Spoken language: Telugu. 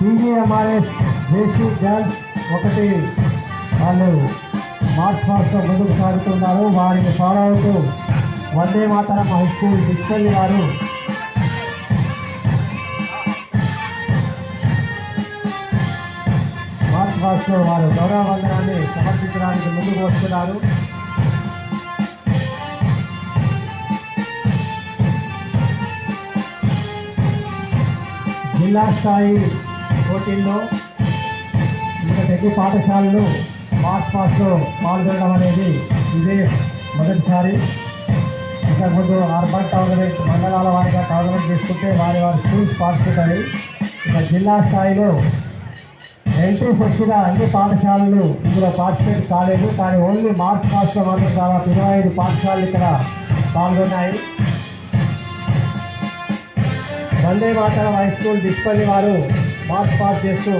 టీజీఎంఆర్ఎస్ జేసీ గర్ల్స్ ఒకటి వాళ్ళు మార్చ్ పాస్తో ముందుకు సాగుతున్నారు. వారిని ఫాలో అవుతూ Vande Mataram high school discovery వారు మార్చ్ పాస్తో వారు గౌరవ వందనాన్ని సమర్పించడానికి ముందుకు వస్తున్నారు. జిల్లా స్థాయి పోటీల్లో ఇంకా ప్రతి పాఠశాలలు మార్చ్ పాస్లో పాల్గొనడం అనేది ఇదే మొదటిసారి. ఇంతకుముందు అర్బన్ టోర్నమెంట్ మండలాల వారిగా టోర్నమెంట్ తీసుకుంటే వారి స్కూల్స్ పార్టిసిపేట్ అయ్యి ఇక జిల్లా స్థాయిలో ఎంట్రీస్ వచ్చిన అన్ని పాఠశాలలు ఇందులో పార్టిసిపేట్ కాలేదు. కానీ ఓన్లీ మార్చ్ పాస్లో మాత్రం దాదాపు 25 పాఠశాలలు ఇక్కడ పాల్గొన్నాయి. Vande Mataram high school discovery వారు మార్చ్ పాస్ చేస్తూ